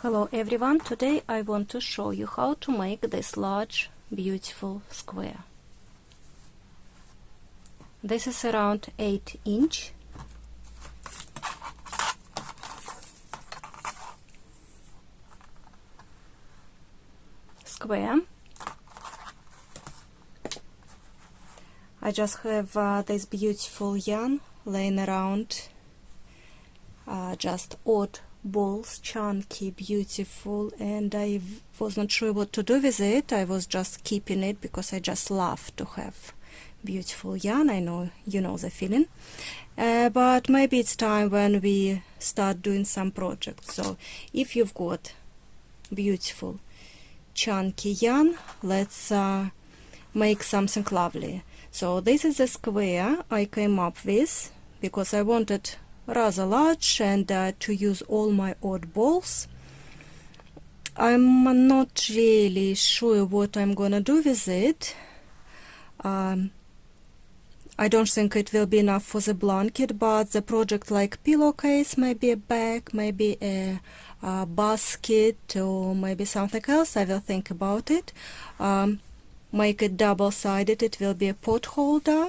Hello everyone, today I want to show you how to make this large beautiful square. This is around 8-inch. Square. I just have this beautiful yarn laying around, just odd balls, chunky, beautiful, and I was not sure what to do with it. I was just keeping it because I just love to have beautiful yarn. I know you know the feeling, but maybe it's time when we start doing some projects. So if you've got beautiful chunky yarn, let's make something lovely. So this is a square I came up with because I wanted rather large and to use all my odd balls. I'm not really sure what I'm gonna do with it. I don't think it will be enough for the blanket, but the project like pillowcase, maybe a bag, maybe a basket, or maybe something else, I will think about it. Make it double-sided, it will be a pot holder.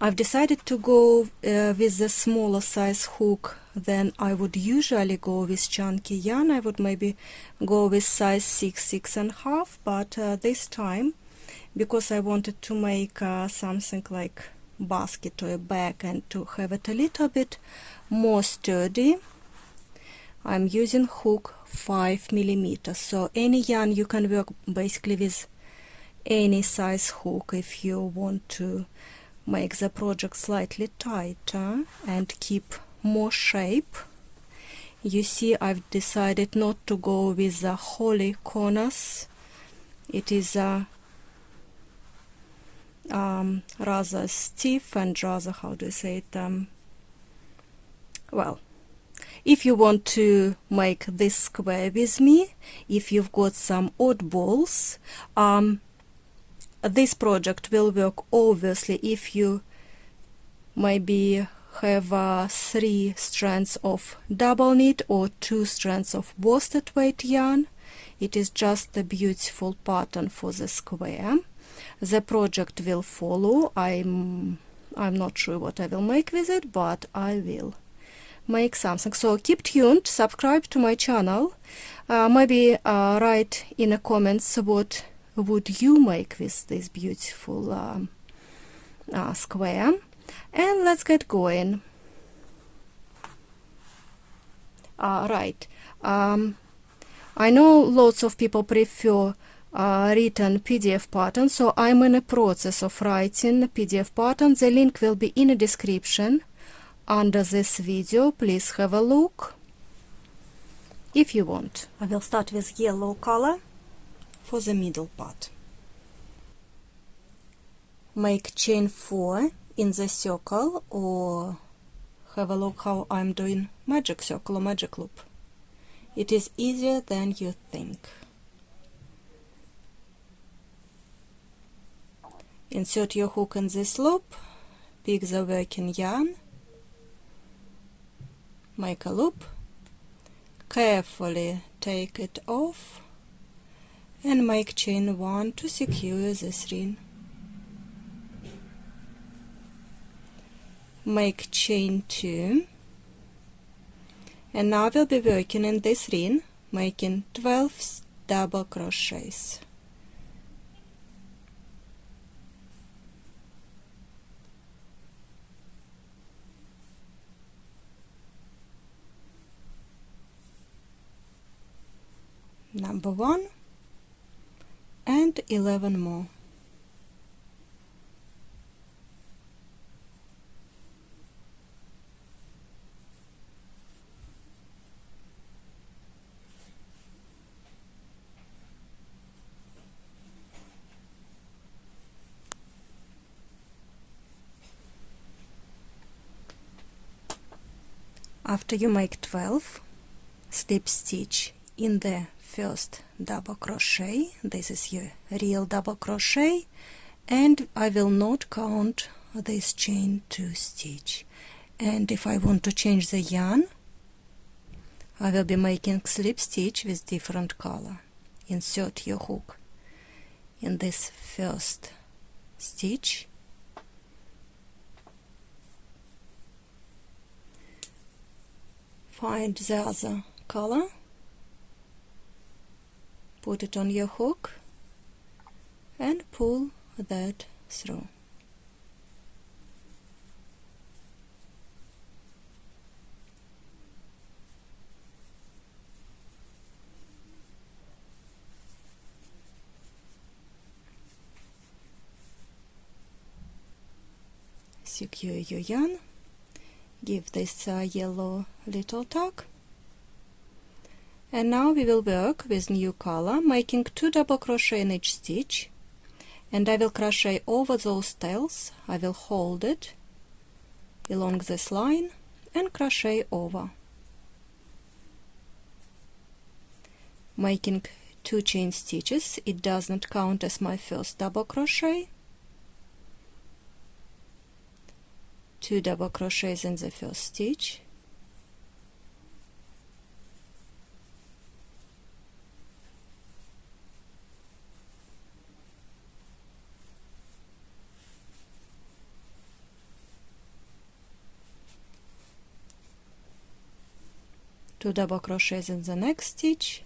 I've decided to go with the smaller size hook than I would usually go with chunky yarn. I would maybe go with size 6, 6.5, but this time, because I wanted to make something like basket or a bag and to have it a little bit more sturdy, I'm using hook 5mm. So any yarn you can work basically with any size hook if you want to make the project slightly tighter and keep more shape. You see, I've decided not to go with the holly corners. It is rather stiff and rather, how do you say it, well, if you want to make this square with me, if you've got some odd balls, this project will work obviously if you maybe have 3 strands of double knit or 2 strands of worsted weight yarn. It is just a beautiful pattern for the square. The project will follow. I'm not sure what I will make with it, but I will make something. So keep tuned, subscribe to my channel, maybe write in the comments what would you make with this beautiful square, and let's get going. Right, I know lots of people prefer written PDF pattern, so I'm in a process of writing PDF pattern. The link will be in the description under this video. Please have a look if you want. I will start with yellow color for the middle part. Make chain 4 in the circle, or have a look how I'm doing magic circle or magic loop. It is easier than you think. Insert your hook in this loop, pick the working yarn, make a loop, carefully take it off, and make chain 1 to secure this ring. Make chain 2, and now we'll be working in this ring, making 12 double crochets. Number 1 and 11 more. After you make 12, slip stitch in the first double crochet. This is your real double crochet, and I will not count this chain 2 stitch. And if I want to change the yarn, I will be making slip stitch with different color. Insert your hook in this first stitch, find the other color, put it on your hook and pull that through. Secure your yarn, give this yellow little tug, and now we will work with new color, making 2 double crochet in each stitch, and I will crochet over those tails. I will hold it along this line and crochet over, making 2 chain stitches. It does not count as my first double crochet. 2 double crochets in the first stitch, two double crochets in the next stitch.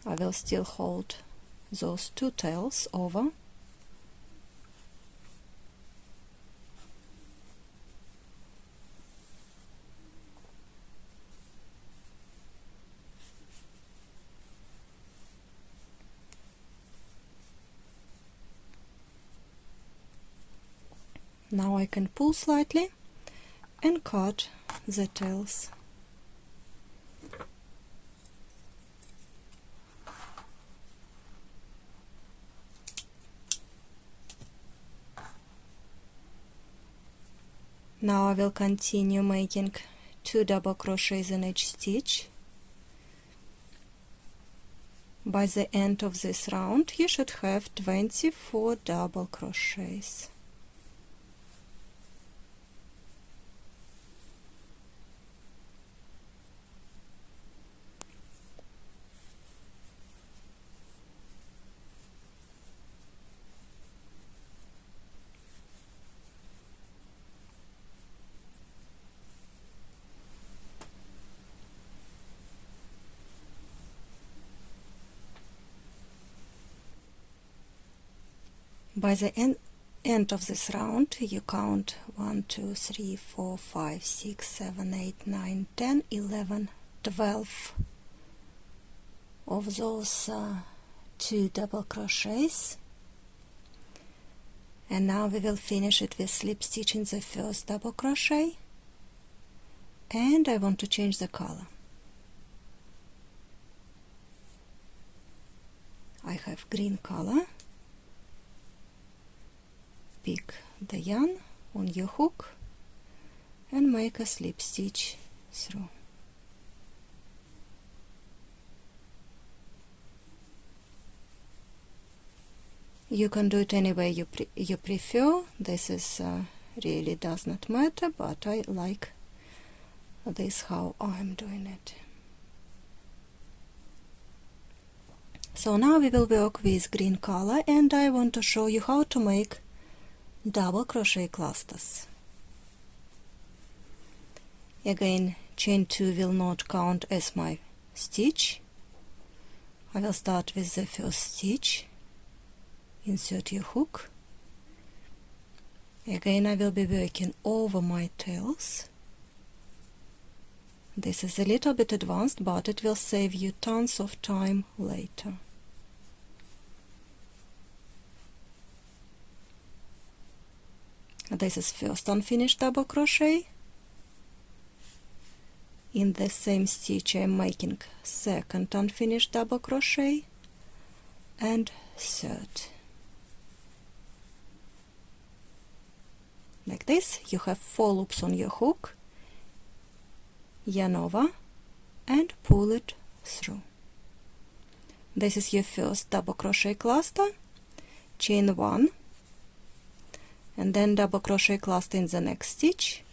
I will still hold those 2 tails over, now I can pull slightly and cut the tails. Now I will continue making 2 double crochets in each stitch. By the end of this round you should have 24 double crochets. By the end of this round, you count 1, 2, 3, 4, 5, 6, 7, 8, 9, 10, 11, 12 of those 2 double crochets. And now we will finish it with slip stitch in the first double crochet. And I want to change the color. I have green color. Pick the yarn on your hook and make a slip stitch through. You can do it any way you prefer. This is really does not matter, but I like this how I'm doing it. So now we will work with green color, and I want to show you how to make double crochet clusters. Again, chain 2 will not count as my stitch. I will start with the first stitch, insert your hook. Again, I will be working over my tails. This is a little bit advanced, but it will save you tons of time later. This is first unfinished double crochet. In the same stitch I am making second unfinished double crochet and third. Like this, you have 4 loops on your hook, yarn over and pull it through. This is your first double crochet cluster, chain 1, and then double crochet cluster in the next stitch,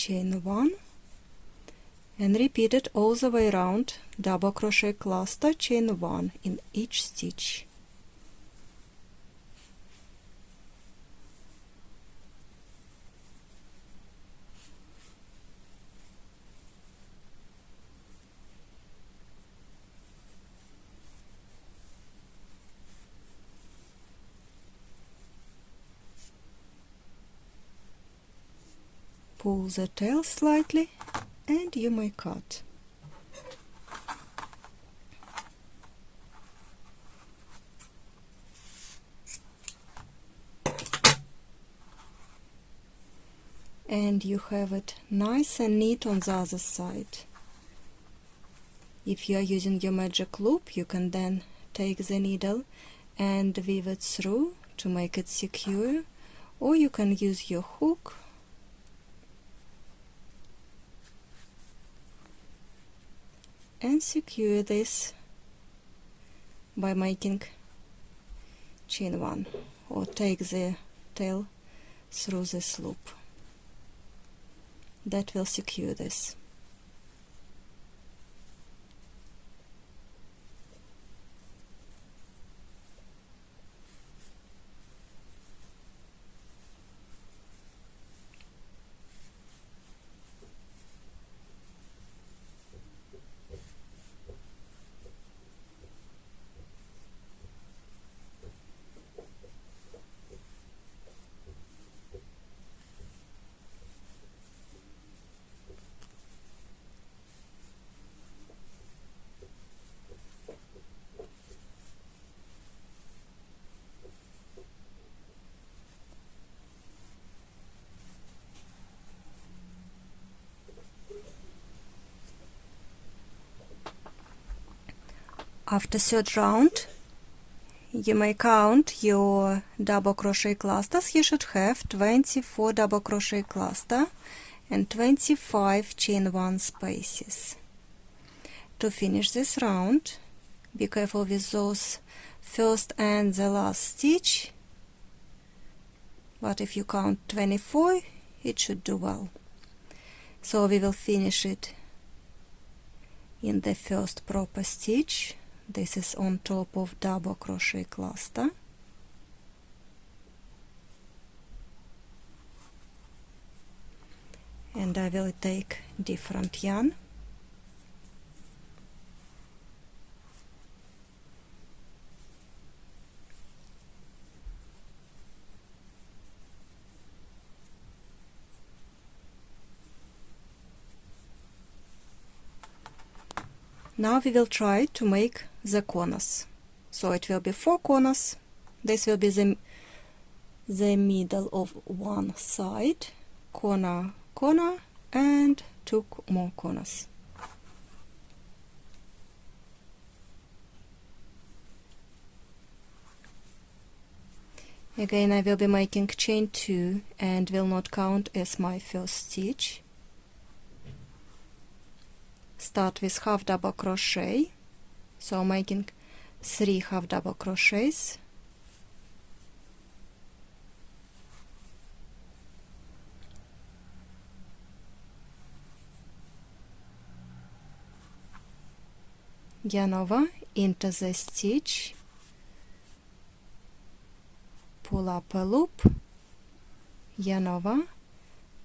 chain 1, and repeat it all the way around. Double crochet cluster, chain 1 in each stitch. Pull the tail slightly and you may cut. And you have it nice and neat on the other side. If you are using your magic loop, you can then take the needle and weave it through to make it secure, or you can use your hook and secure this by making chain 1, or take the tail through this loop. That will secure this. After third round, you may count your double crochet clusters. You should have 24 double crochet cluster and 25 chain 1 spaces. To finish this round, be careful with those first and the last stitch, but if you count 24, it should do well. So we will finish it in the first proper stitch. This is on top of double crochet cluster. And I will take different yarn. Now we will try to make the corners. So it will be 4 corners. This will be the middle of one side, corner, corner, and 2 more corners. Again, I will be making chain 2 and will not count as my first stitch. Start with half double crochet, so making 3 half double crochets, yarn over into the stitch, pull up a loop, yarn over,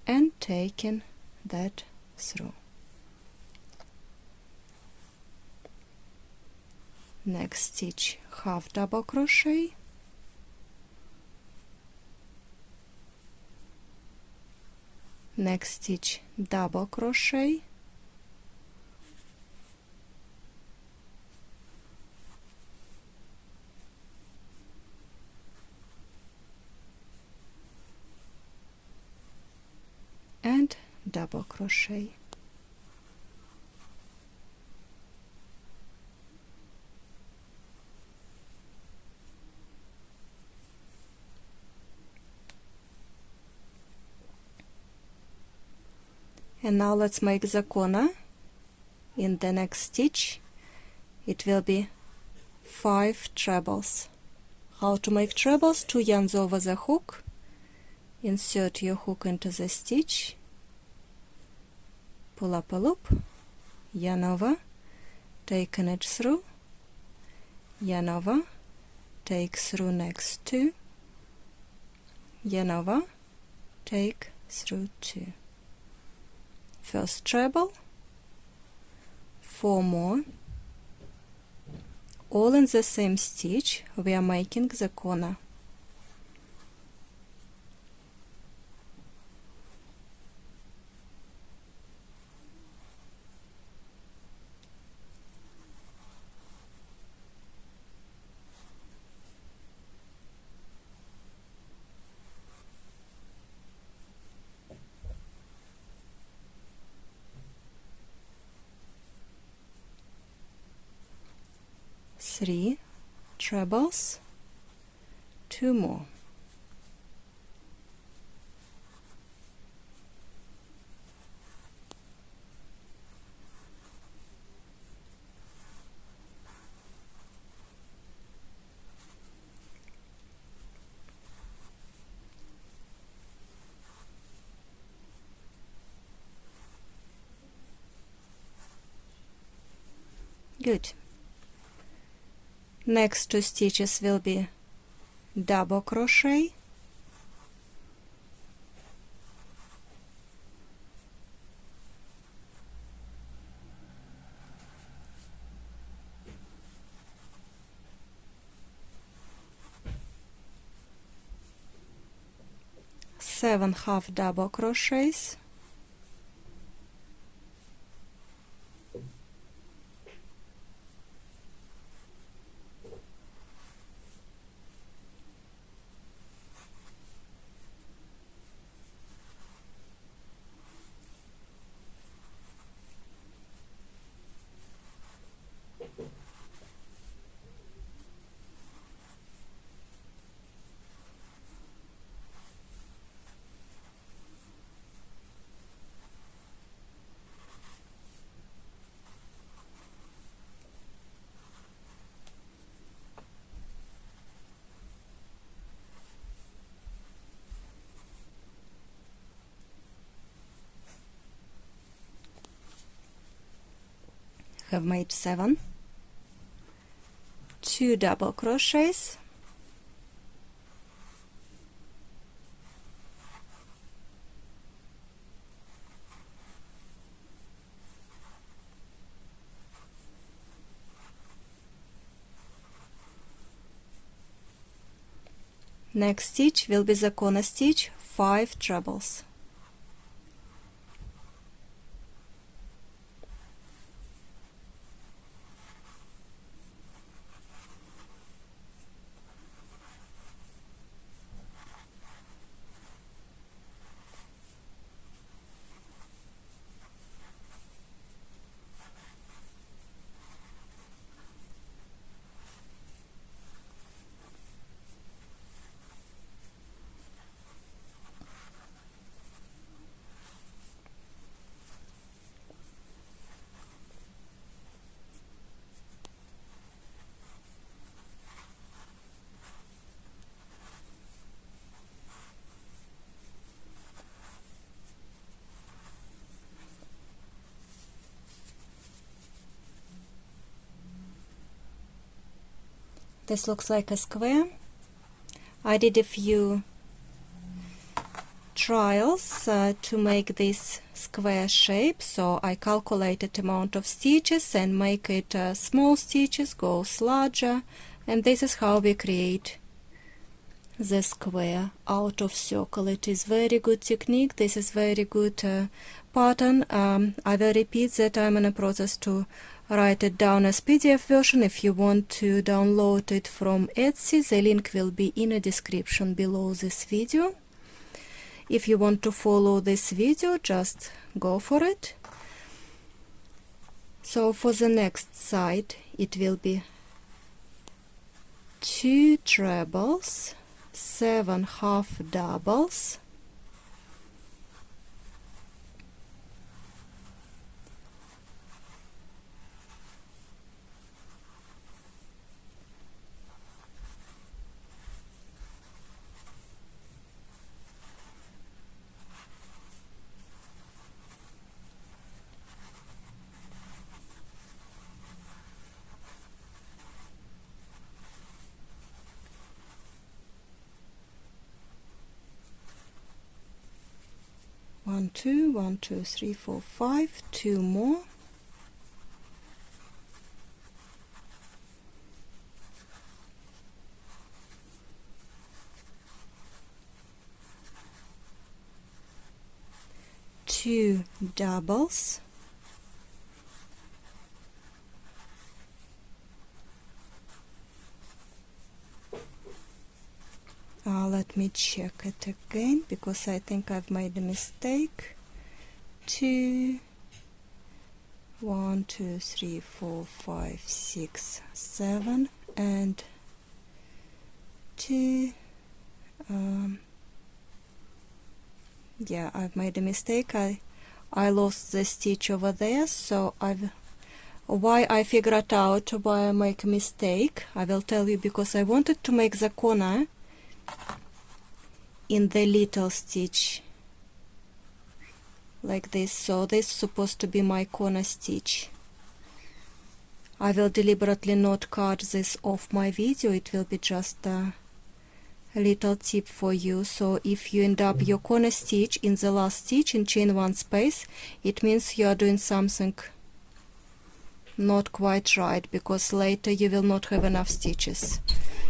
and taking that through. Next stitch, half double crochet, next stitch, double crochet, and double crochet. And now let's make the corner. In the next stitch it will be 5 trebles. How to make trebles? 2 yarns over the hook, insert your hook into the stitch, pull up a loop, yarn over, take an edge through, yarn over, take through next 2, yarn over, take through 2. First treble, 4 more, all in the same stitch. We are making the corner. Three trebles, 2 more. Good. Next 2 stitches will be double crochet, seven half double crochets, have made 7, 2 double crochets, next stitch will be the corner stitch, 5 trebles. This looks like a square. I did a few trials to make this square shape, so I calculated amount of stitches and make it small stitches goes larger, and this is how we create the square out of circle. It is very good technique. This is very good pattern. I will repeat that I'm in a process to write it down as PDF version. If you want to download it from Etsy, the link will be in a description below this video. If you want to follow this video, just go for it. So for the next side, it will be 2 trebles, 7 half doubles, 1 2 1 2 3 4 5, 2 more, two doubles, let me check it again because I think I've made a mistake. 2 1 2 3 4 5 6 7 and 2 yeah, I've made a mistake. I lost the stitch over there, so why I figured out why I make a mistake, I will tell you, because I wanted to make the corner in the little stitch like this, so this is supposed to be my corner stitch. I will deliberately not cut this off my video, it will be just a little tip for you. So if you end up your corner stitch in the last stitch in chain one space, it means you are doing something not quite right, because later you will not have enough stitches.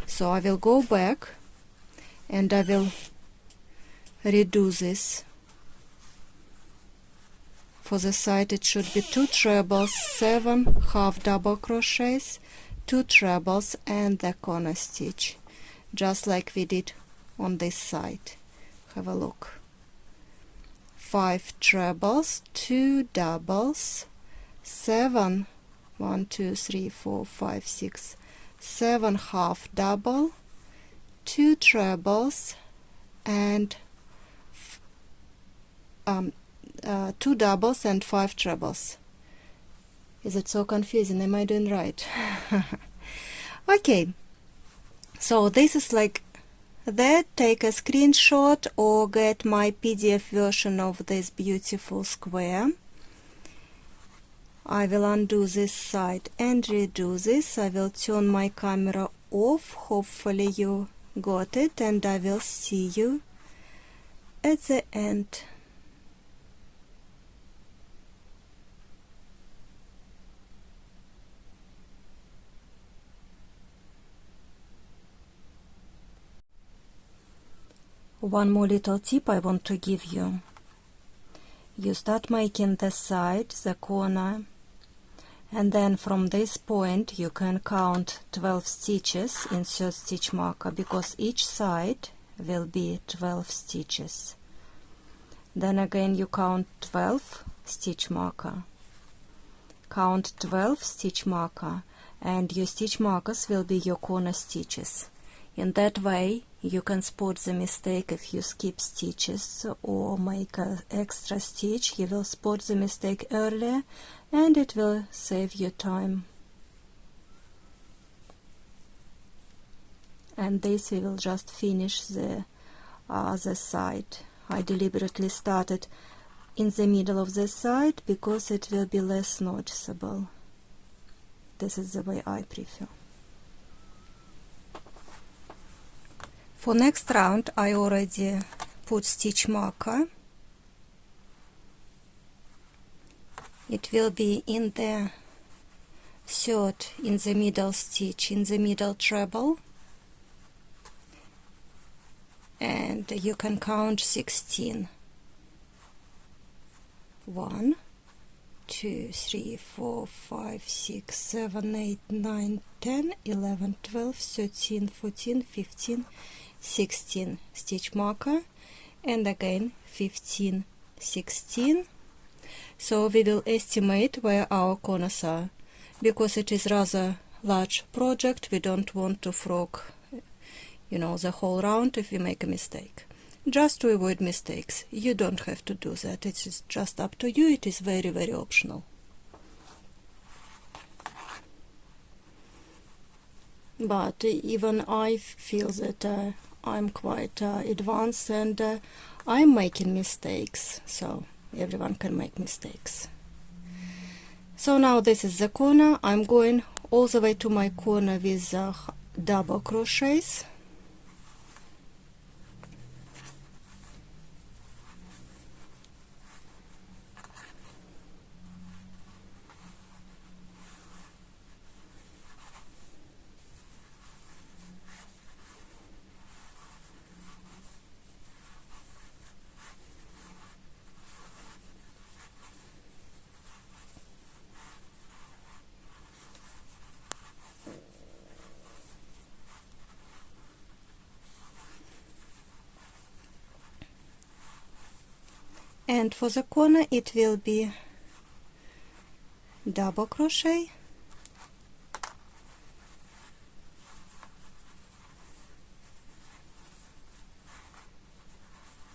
So I will go back and I will redo this. For the side it should be 2 trebles, 7 half double crochets, 2 trebles and the corner stitch, just like we did on this side. Have a look. 5 trebles, 2 doubles, 7 1 2 3 4 5 6 7 half double, 2 trebles and 2 doubles and 5 trebles. Is it so confusing? Am I doing right? Okay, so this is like that. Take a screenshot or get my PDF version of this beautiful square. I will undo this side and redo this. I will turn my camera off. Hopefully you got it, and I will see you at the end. One more little tip I want to give you. You start making the side, the corner, and then from this point you can count 12 stitches, insert stitch marker, because each side will be 12 stitches. Then again you count 12, stitch marker, count 12, stitch marker, and your stitch markers will be your corner stitches. In that way you can spot the mistake. If you skip stitches or make an extra stitch, you will spot the mistake earlier and it will save you time. And this we will just finish the other side. I deliberately started in the middle of the side because it will be less noticeable. This is the way I prefer. For next round I already put stitch marker. It will be in the third, in the middle stitch, in the middle treble, and you can count 16. 1 2 3 4 5 6 7 8 9 10 11 12 13 14 15 16 stitch marker, and again 15 16. So we will estimate where our corners are. Because it is rather large project, we don't want to frog, the whole round if we make a mistake. Just to avoid mistakes. You don't have to do that. It is just up to you. It is very, very optional. But even I feel that I'm quite advanced and I'm making mistakes. So everyone can make mistakes. So now this is the corner. I'm going all the way to my corner with double crochets. and for the corner it will be double crochet,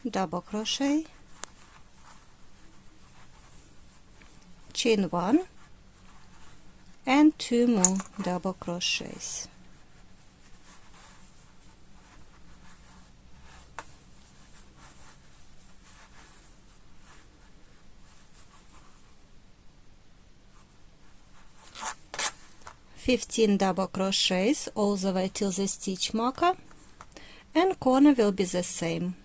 double crochet, chain 1 and 2 more double crochets. $15 double crochets all the way till the stitch marker, and corner will be the same.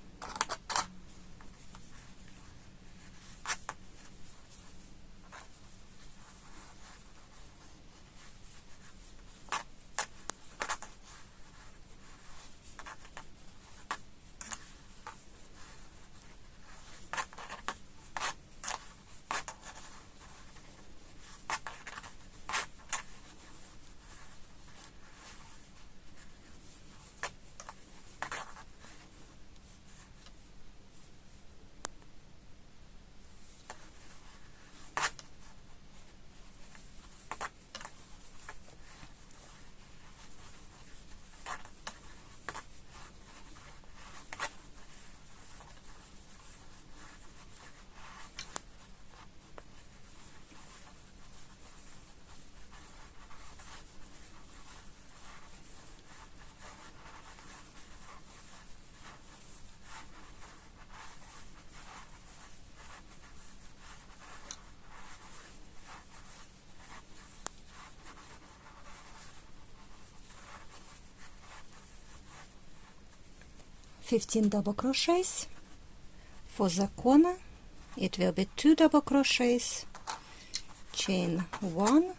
$15 double crochets. For the corner it will be 2 double crochets, chain 1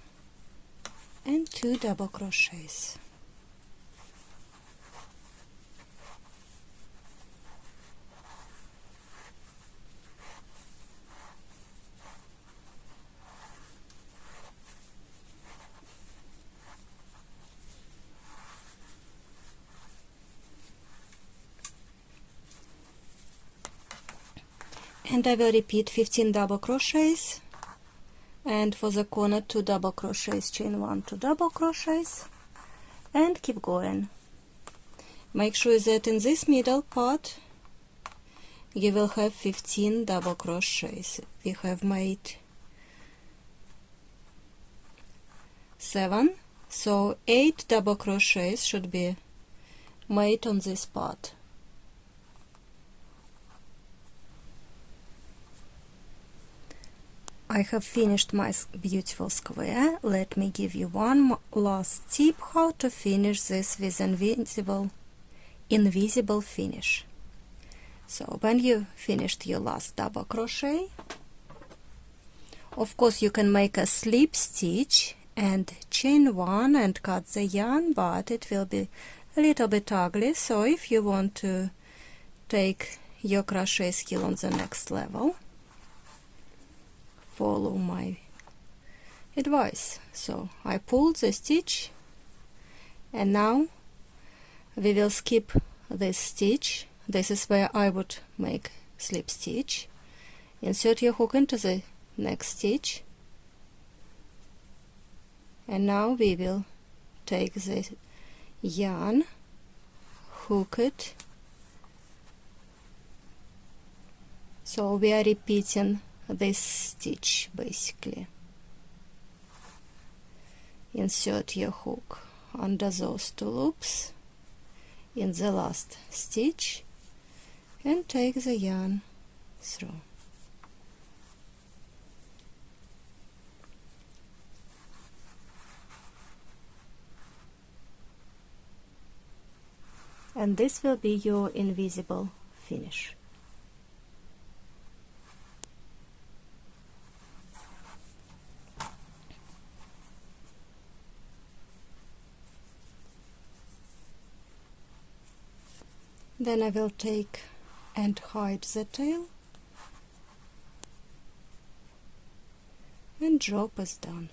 and 2 double crochets. And I will repeat 15 double crochets, and for the corner 2 double crochets, chain 1, 2 double crochets, and keep going. Make sure that in this middle part you will have 15 double crochets. We have made 7, so 8 double crochets should be made on this part. I have finished my beautiful square. Let me give you one last tip how to finish this with invisible finish. So when you finished your last double crochet, of course you can make a slip stitch and chain 1 and cut the yarn, but it will be a little bit ugly. So if you want to take your crochet skill on the next level, follow my advice. So I pulled the stitch, and now we will skip this stitch. This is where I would make slip stitch. Insert your hook into the next stitch, and now we will take the yarn, hook it. So we are repeating this stitch basically. Insert your hook under those 2 loops in the last stitch and take the yarn through. And this will be your invisible finish. Then I will take and hide the tail and drop us down.